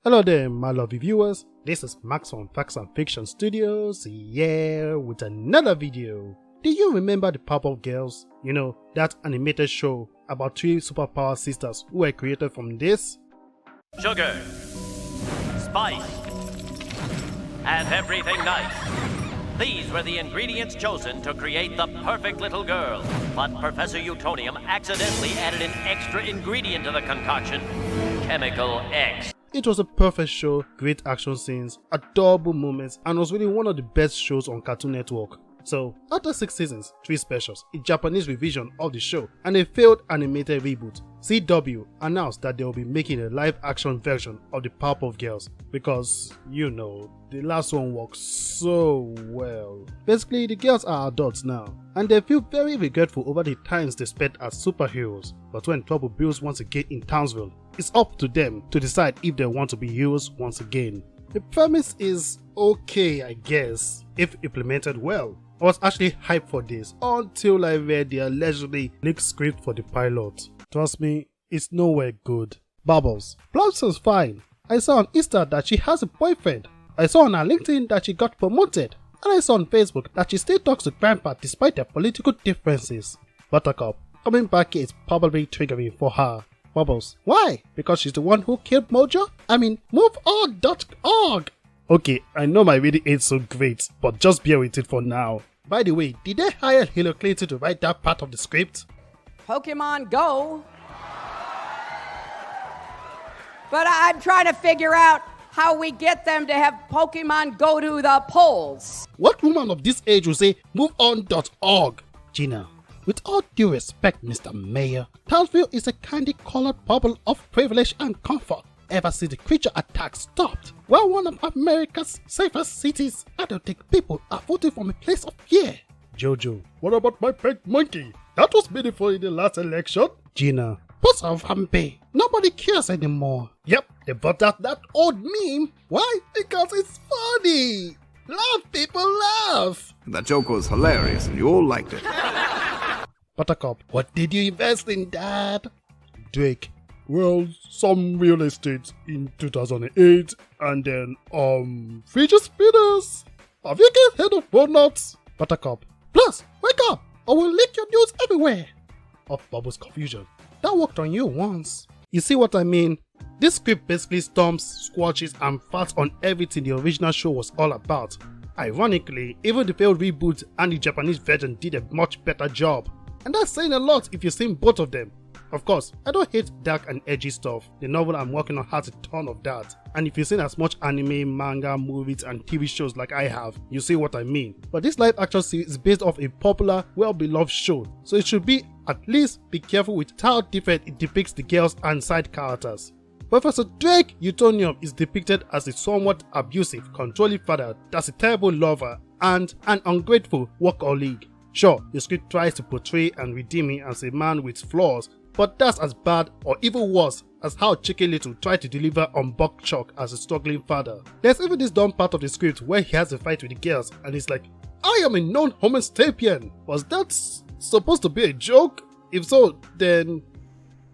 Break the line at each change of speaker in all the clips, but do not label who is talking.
Hello there, my lovely viewers. This is Max from Facts and Fiction Studios, with another video. Do you remember the Powerpuff Girls? You know, that animated show about three superpower sisters who were created from this?
Sugar, spice, and everything nice. These were the ingredients chosen to create the perfect little girl. But Professor Utonium accidentally added an extra ingredient to the concoction, Chemical X.
It was a perfect show, great action scenes, adorable moments, and was really one of the best shows on Cartoon Network. So, after 6 seasons, 3 specials, a Japanese revision of the show, and a failed animated reboot, CW announced that they will be making a live-action version of the Powerpuff Girls because, you know, the last one worked so well. Basically, the girls are adults now, and they feel very regretful over the times they spent as superheroes. But when trouble brews once again in Townsville, it's up to them to decide if they want to be heroes once again. The premise is okay, I guess, if implemented well. I was actually hyped for this until I read the allegedly leaked script for the pilot. Trust me, it's nowhere good. Bubbles. Blossom's fine. I saw on Insta that she has a boyfriend. I saw on her LinkedIn that she got promoted. And I saw on Facebook that she still talks to Grandpa despite their political differences. Buttercup. Coming back here is probably triggering for her. Bubbles. Why? Because she's the one who killed Mojo? I mean, moveon.org. Okay, I know my reading ain't so great, but just bear with it for now. By the way, did they hire Hillary Clinton to write that part of the script?
Pokemon Go. But I'm trying to figure out how we get them to have Pokemon go to the polls.
What woman of this age will say moveon.org? Gina, with all due respect, Mr. Mayor, Townsville is a candy-colored bubble of privilege and comfort. Ever since the creature attack stopped, we're one of America's safest cities. I don't think people are voting from a place of fear. Jojo, what about my pet monkey? That was meaningful in the last election. Gina, post of Hampe. Nobody cares anymore. Yep, they brought out that old meme. Why? Because it's funny. Laugh, people, laugh.
That joke was hilarious and you all liked it.
Buttercup, what did you invest in, Dad? Drake, well, some real estate in 2008 and then, fidget spinners. Have you guys heard of walnuts? Buttercup, plus, wake up or we'll leak your news everywhere. Of Bubbles' confusion. That worked on you once. You see what I mean? This script basically stomps, squashes and farts on everything the original show was all about. Ironically, even the failed reboot and the Japanese version did a much better job. And that's saying a lot if you've seen both of them. Of course, I don't hate dark and edgy stuff. The novel I'm working on has a ton of that. And if you've seen as much anime, manga, movies and TV shows like I have, you see what I mean. But this live action series is based off a popular, well-beloved show. So it should be, at least, be careful with how different it depicts the girls and side characters. Professor Drake Utonium is depicted as a somewhat abusive, controlling father that's a terrible lover and an ungrateful workaholic. Sure, the script tries to portray and redeem him as a man with flaws, but that's as bad or even worse as how Chicken Little tried to deliver on Buck Chuck as a struggling father. There's even this dumb part of the script where he has a fight with the girls and he's like, I am a known homo sapien. Was that supposed to be a joke? If so, then...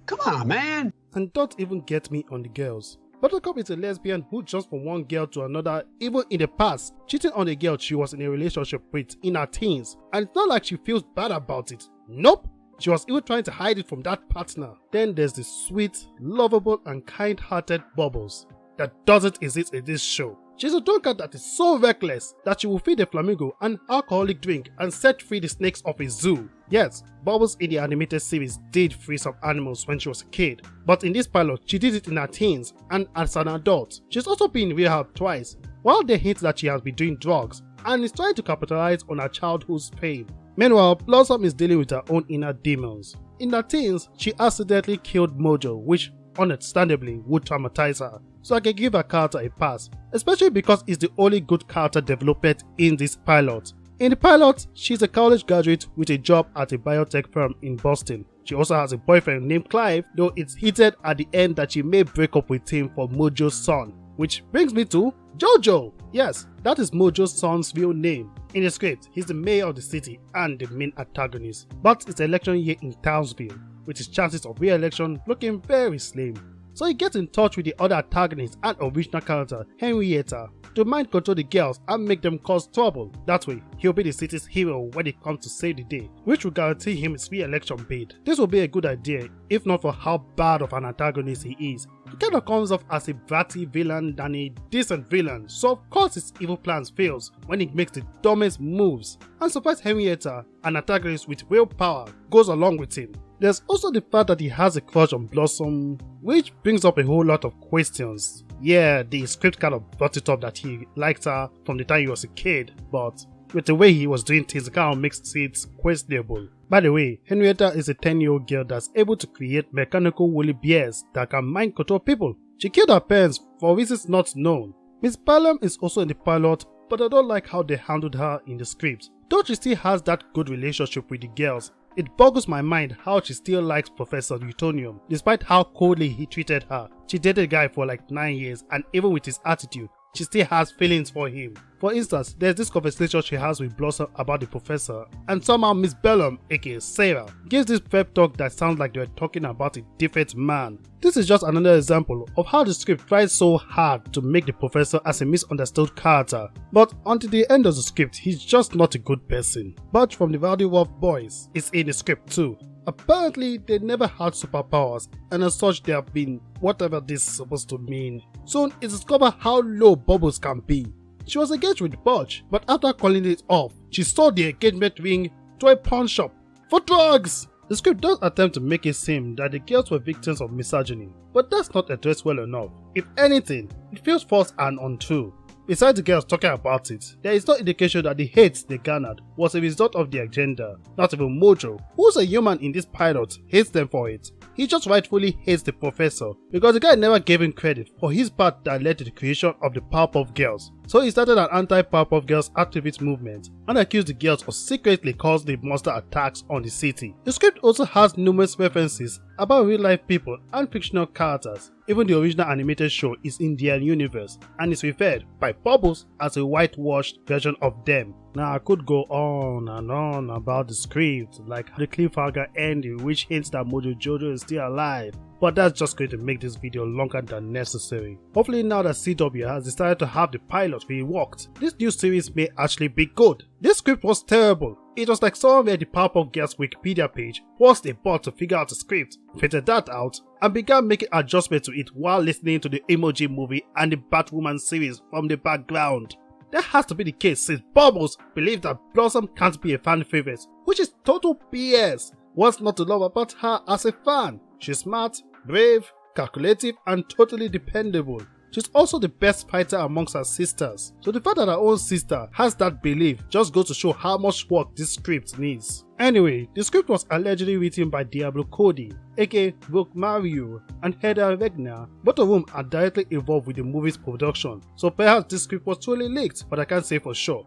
Come on, man!
And don't even get me on the girls. Buttercup is a lesbian who jumps from one girl to another even in the past, cheating on a girl she was in a relationship with in her teens, and it's not like she feels bad about it. Nope! She was even trying to hide it from that partner. Then there's the sweet, lovable and kind-hearted Bubbles that doesn't exist in this show. She's a drunkard that is so reckless that she will feed a flamingo an alcoholic drink and set free the snakes of a zoo. Yes, Bubbles in the animated series did free some animals when she was a kid, but in this pilot she did it in her teens and as an adult. She's also been in rehab twice, while they hint that she has been doing drugs and is trying to capitalize on her childhood's pain. Meanwhile, Blossom is dealing with her own inner demons. In her teens, she accidentally killed Mojo, which understandably would traumatize her, so I can give her character a pass, especially because it's the only good character development in this pilot. In the pilot, she's a college graduate with a job at a biotech firm in Boston. She also has a boyfriend named Clive, though it's hinted at the end that she may break up with him for Mojo's son. Which brings me to Jojo. Yes, that is Mojo's son's real name. In the script, he's the mayor of the city and the main antagonist, but it's election year in Townsville, with his chances of re-election looking very slim. so he gets in touch with the other antagonist and original character, Henrietta, to mind control the girls and make them cause trouble. That way, he'll be the city's hero when it comes to save the day, which will guarantee him his re-election bid. This will be a good idea, if not for how bad of an antagonist he is. He kind of comes off as a bratty villain than a decent villain, so of course his evil plans fails when he makes the dumbest moves. And surprise Henrietta, an antagonist with real power, goes along with him. There's also the fact that he has a crush on Blossom, which brings up a whole lot of questions. Yeah, the script kind of brought it up that he liked her from the time he was a kid, but with the way he was doing things, it kind of makes it questionable. By the way, Henrietta is a 10-year-old girl that's able to create mechanical woolly bears that can mind control people. She killed her parents for reasons not known. Miss Ballum is also in the pilot, but I don't like how they handled her in the script. Though she still has that good relationship with the girls, it boggles my mind how she still likes Professor Utonium, despite how coldly he treated her. She dated a guy for like 9 years, and even with his attitude, she still has feelings for him. For instance, there's this conversation she has with Blossom about the professor, and somehow Miss Bellum, aka Sarah, gives this pep talk that sounds like they're talking about a different man. This is just another example of how the script tries so hard to make the professor as a misunderstood character, but until the end of the script, he's just not a good person. But from the Value Wolf Boys is in the script too. Apparently, they never had superpowers, and as such they have been whatever this is supposed to mean. Soon, it's discovered how low Bubbles can be. She was engaged with Butch, but after calling it off, she sold the engagement ring to a pawn shop for drugs! The script does attempt to make it seem that the girls were victims of misogyny, but that's not addressed well enough. If anything, it feels false and untrue. Besides the girls talking about it, there is no indication that the hate they garnered was a result of their gender. Not even Mojo, who's a human in this pilot, hates them for it. He just rightfully hates the professor because the guy never gave him credit for his part that led to the creation of the Powerpuff Girls. So he started an anti-Powerpuff Girls activist movement and accused the girls of secretly causing the monster attacks on the city. The script also has numerous references about real life people and fictional characters. Even the original animated show is in their universe and is referred by Bubbles as a whitewashed version of them. Now I could go on and on about the script, like the cliffhanger ending which hints that Mojo Jojo is still alive, but that's just going to make this video longer than necessary. Hopefully now that CW has decided to have the pilot reworked, this new series may actually be good. This script was terrible. It was like someone read the Powerpuff Girls Wikipedia page, forced a bot to figure out the script, fitted that out, and began making adjustments to it while listening to the Emoji Movie and the Batwoman series from the background. That has to be the case since Bubbles believes that Blossom can't be a fan favorite, which is total BS. What's not to love about her as a fan? She's smart, brave, calculative, and totally dependable. She's also the best fighter amongst her sisters. So the fact that her own sister has that belief just goes to show how much work this script needs. Anyway, the script was allegedly written by Diablo Cody, aka Brooke Mario, and Heather Wegner, both of whom are directly involved with the movie's production. So perhaps this script was totally leaked, but I can't say for sure.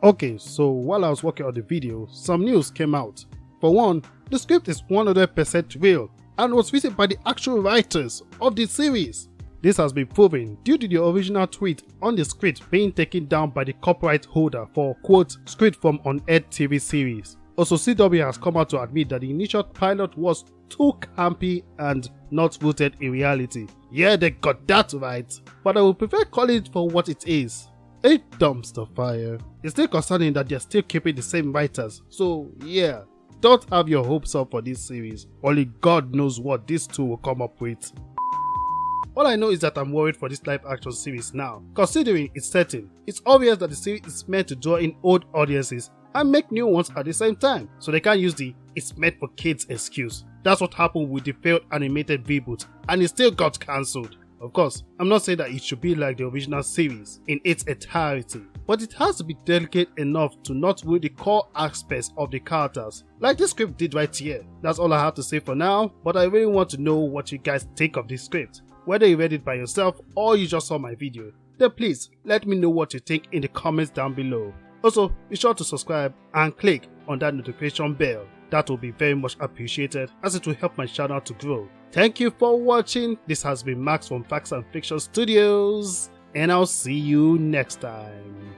Okay, so while I was working on the video, some news came out. For one, the script is 100% real and was written by the actual writers of the series. This has been proven due to the original tweet on the script being taken down by the copyright holder for quote script from unaired TV series. Also, CW has come out to admit that the initial pilot was too campy and not rooted in reality. Yeah, they got that right, but I would prefer calling it for what it is. A dumpster fire. It's still concerning that they're still keeping the same writers, so yeah, don't have your hopes up for this series. Only God knows what these two will come up with. All I know is that I'm worried for this live action series now, considering its setting. It's obvious that the series is meant to draw in old audiences and make new ones at the same time, so they can't use the "it's meant for kids" excuse. That's what happened with the failed animated reboot, and it still got cancelled. Of course, I'm not saying that it should be like the original series in its entirety, but it has to be delicate enough to not ruin the core aspects of the characters, like this script did right here. That's all I have to say for now, but I really want to know what you guys think of this script. Whether you read it by yourself or you just saw my video, then please let me know what you think in the comments down below. Also, be sure to subscribe and click on that notification bell. That will be very much appreciated as it will help my channel to grow. Thank you for watching. This has been Max from Facts and Fiction Studios, and I'll see you next time.